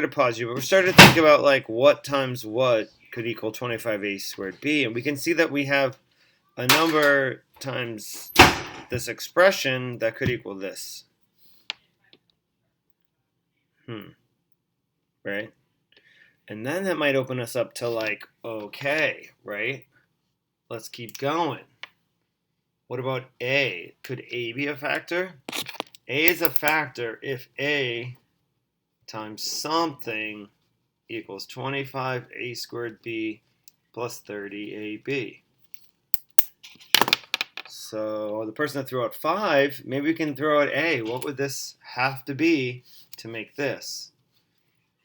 to pause you, but we're starting to think about like what times what could equal 25a squared b, and we can see that we have a number times this expression that could equal this. Right? And then that might open us up to like, okay, right? Let's keep going. What about a? Could a be a factor? A is a factor if a times something equals 25a squared b plus 30ab. So the person that threw out 5, maybe we can throw out a. What would this have to be to make this?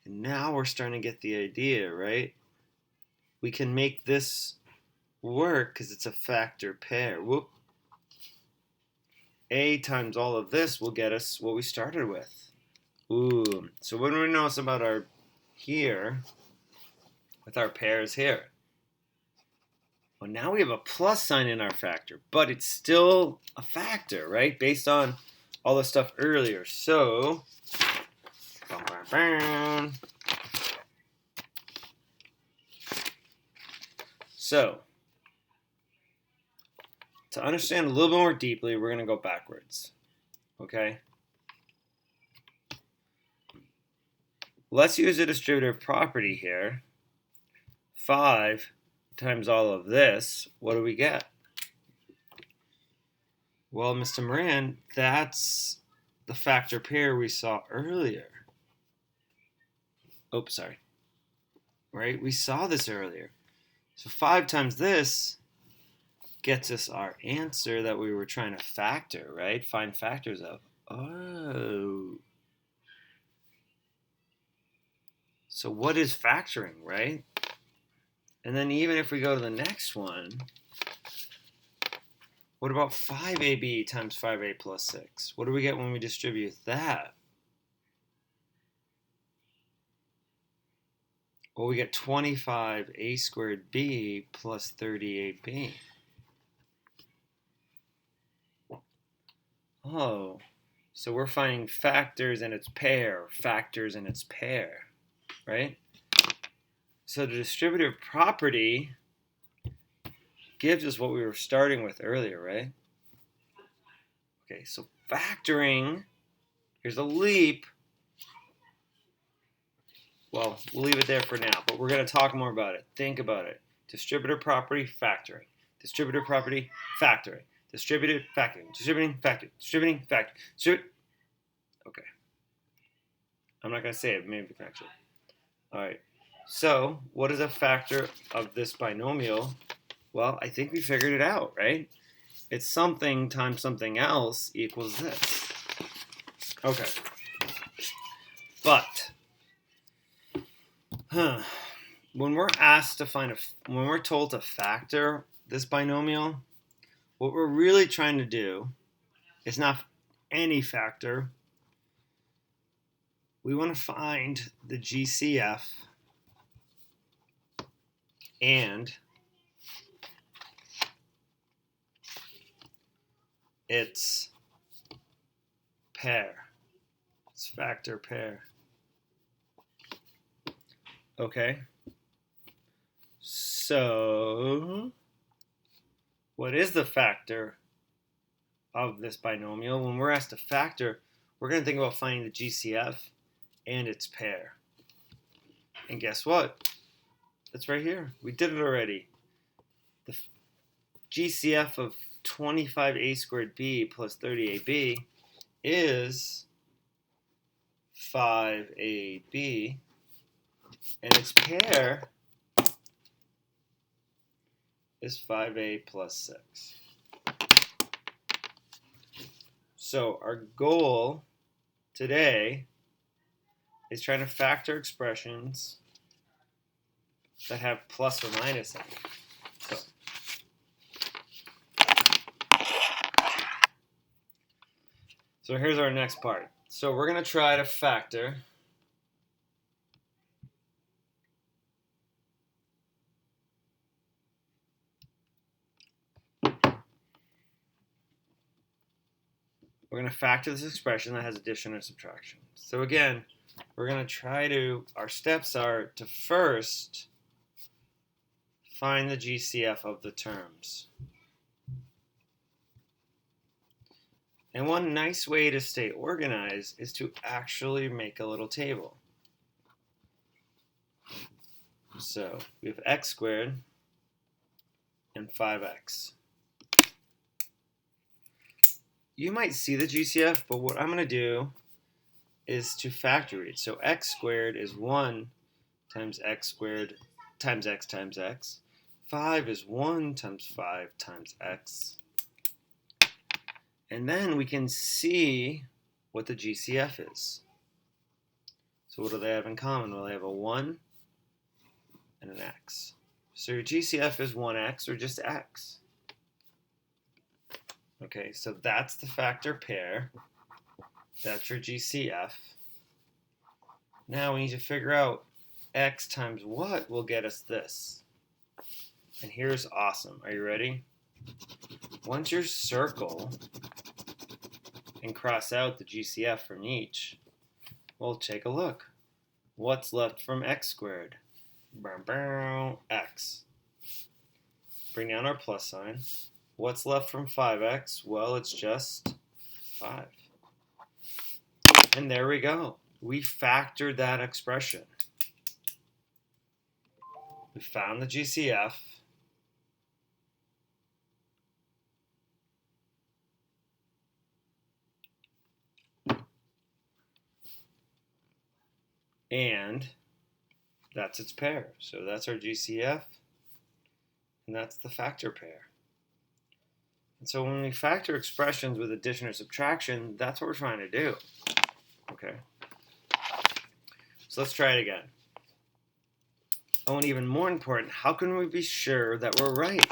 And now we're starting to get the idea, right? We can make this work because it's a factor pair. Whoop. A times all of this will get us what we started with. Ooh. So what do we notice about our here with our pairs here? Well, now we have a plus sign in our factor, but it's still a factor, right? Based on all the stuff earlier. So, to understand a little bit more deeply, we're going to go backwards. Okay? Let's use a distributive property here. 5 times all of this, what do we get? Well, Mr. Moran, that's the factor pair we saw earlier. Oops, sorry. Right? We saw this earlier. So 5 times this gets us our answer that we were trying to factor, right? Find factors of. Oh. So what is factoring, right? And then even if we go to the next one, what about 5ab times 5a plus 6? What do we get when we distribute that? Well, we get 25a squared b plus 30ab. Oh, so we're finding factors and its pair, factors and its pair, right? So the distributive property gives us what we were starting with earlier, right? Okay, so factoring, here's a leap. Well, we'll leave it there for now, but we're going to talk more about it. Think about it. Distributive property, factoring. Distributive property, factoring. Distributive, factoring. Distributing, factoring. Distributing, factoring. Okay. I'm not going to say it. Maybe we can actually. All right. So, what is a factor of this binomial? Well, I think we figured it out, right? It's something times something else equals this. Okay. But when we're asked to when we're told to factor this binomial, what we're really trying to do is not any factor. We want to find the GCF and its pair, its factor pair. Okay, so what is the factor of this binomial? When we're asked to factor, we're going to think about finding the GCF and its pair. And guess what? It's right here. We did it already. The GCF of 25a squared b plus 30ab is 5ab, and its pair is 5a plus 6. So our goal today is trying to factor expressions that have plus or minus in it. So here's our next part. So we're going to try to factor this expression that has addition and subtraction. So again, we're going to try to, our steps are to first find the GCF of the terms. And one nice way to stay organized is to actually make a little table. So we have x squared and 5x. You might see the GCF, but what I'm going to do is to factor it. So x squared is 1 times x squared times x times x. 5 is 1 times 5 times x. And then we can see what the GCF is. So what do they have in common? Well, they have a 1 and an x. So your GCF is 1x or just x. Okay, so that's the factor pair. That's your GCF. Now we need to figure out x times what will get us this. And here's awesome. Are you ready? Once you circle and cross out the GCF from each, we'll take a look. What's left from x squared? X. Bring down our plus sign. What's left from 5x? Well, it's just 5. And there we go. We factored that expression. We found the GCF. And that's its pair. So that's our GCF. And that's the factor pair. And so when we factor expressions with addition or subtraction, that's what we're trying to do. Okay. So let's try it again. Oh, and even more important, how can we be sure that we're right?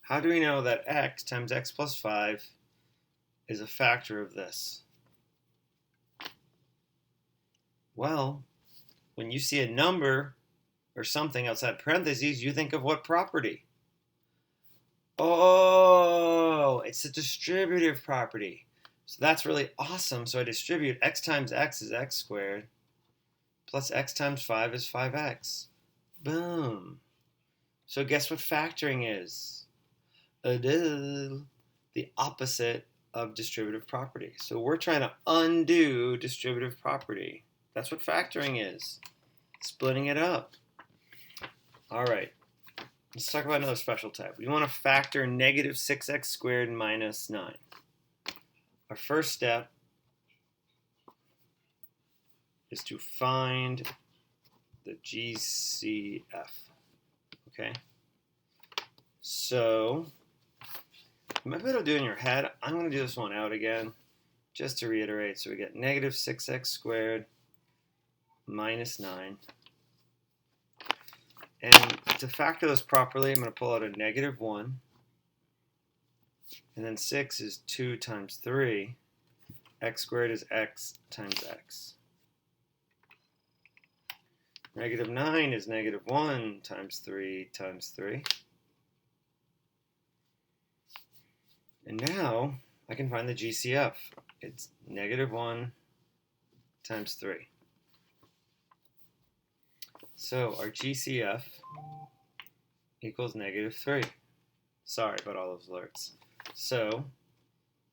How do we know that x times x plus 5 is a factor of this? Well, when you see a number or something outside parentheses, you think of what property? Oh, it's a distributive property. So that's really awesome. So I distribute x times x is x squared plus x times 5 is 5x. Boom. So guess what factoring is? The opposite of distributive property. So we're trying to undo distributive property. That's what factoring is. Splitting it up. All right. Let's talk about another special type. We want to factor negative 6x squared minus 9. Our first step is to find the GCF. Okay? So, you might be able to do it in your head. I'm going to do this one out again, just to reiterate. So we get negative 6x squared minus 9. And to factor this properly, I'm going to pull out a negative 1. And then 6 is 2 times 3. X squared is x times x. Negative 9 is negative 1 times 3 times 3. And now I can find the GCF. It's negative 1 times 3. So our GCF equals negative 3. Sorry about all those alerts. So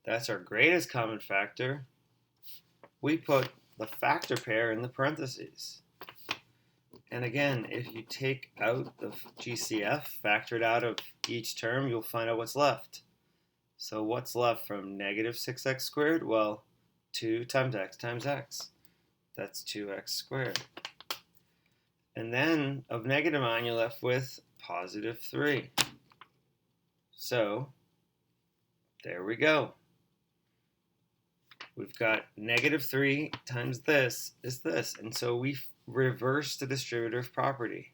that's our greatest common factor. We put the factor pair in the parentheses. And again, if you take out the GCF, factor it out of each term, you'll find out what's left. So what's left from negative 6x squared? Well, 2 times x times x. That's 2x squared. And then of negative 9, you're left with positive 3. So there we go. We've got negative 3 times this is this. And so we reversed the distributive property.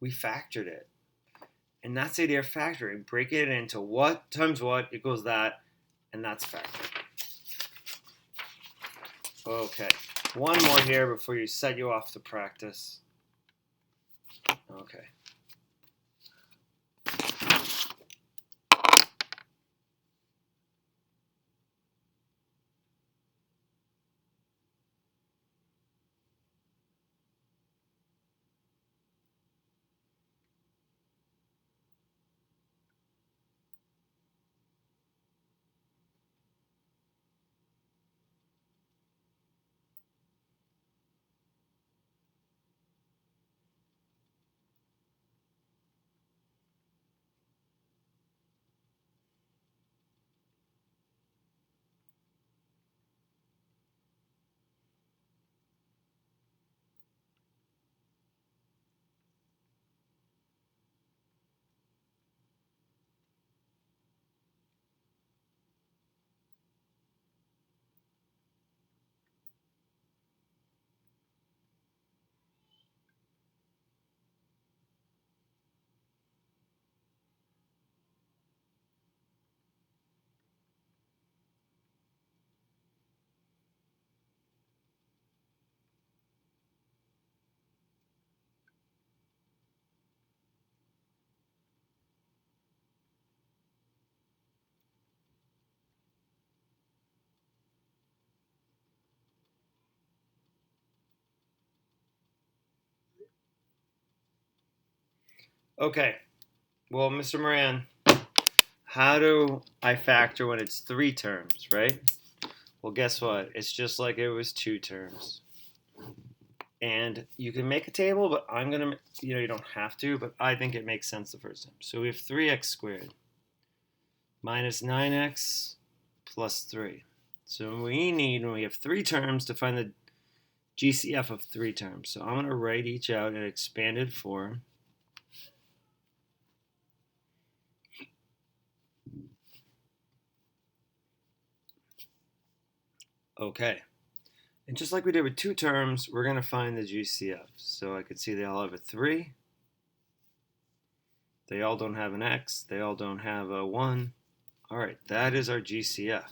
We factored it. And that's the idea of factoring. Break it into what times what equals that, and that's factoring. Okay, one more here before you set you off to practice. Okay. Okay, well, Mr. Moran, how do I factor when it's 3 terms, right? Well, guess what? It's just like it was 2 terms. And you can make a table, but I'm going to, you don't have to, but I think it makes sense the first time. So we have 3x squared minus 9x plus 3. So we need, when we have 3 terms, to find the GCF of 3 terms. So I'm going to write each out in expanded form. Okay. And just like we did with 2 terms, we're going to find the GCF. So I could see they all have a 3. They all don't have an x. They all don't have a 1. All right, that is our GCF,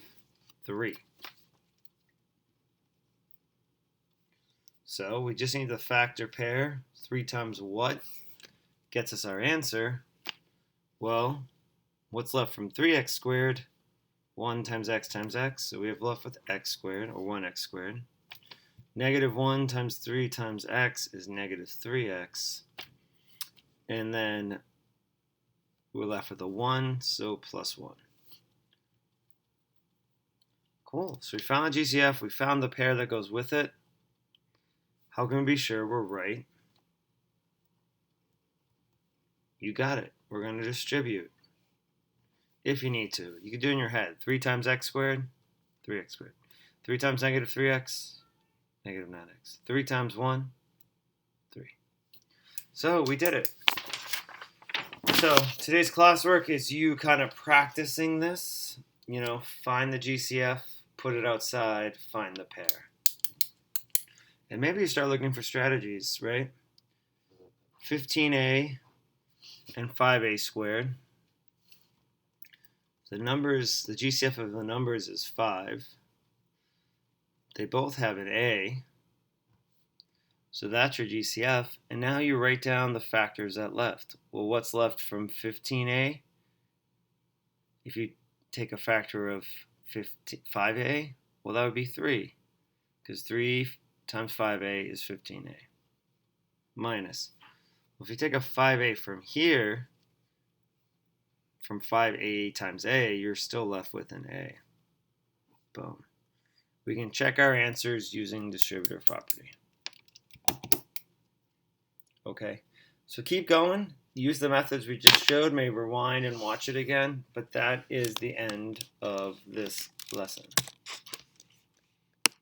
3. So we just need the factor pair. 3 times what gets us our answer? Well, what's left from 3x squared? 1 times x times x. So we have left with x squared, or 1x squared. Negative 1 times 3 times x is negative 3x. And then we're left with a 1, so plus 1. Cool. So we found the GCF. We found the pair that goes with it. How can we be sure we're right? You got it. We're going to distribute. If you need to. You can do it in your head. 3 times x squared, 3x squared. 3 times negative 3x, negative 9x. 3 times 1, 3. So we did it. So today's classwork is you kind of practicing this. Find the GCF, put it outside, find the pair. And maybe you start looking for strategies, right? 15a and 5a squared. The GCF of the numbers is 5. They both have an a. So that's your GCF. And now you write down the factors that left. Well, what's left from 15a? If you take a factor of 5a, well, that would be 3. Because 3 times 5a is 15a. Minus. Well, if you take a 5a from here, from 5a times a, you're still left with an a. Boom. We can check our answers using distributive property. Okay, so keep going. Use the methods we just showed. Maybe rewind and watch it again. But that is the end of this lesson.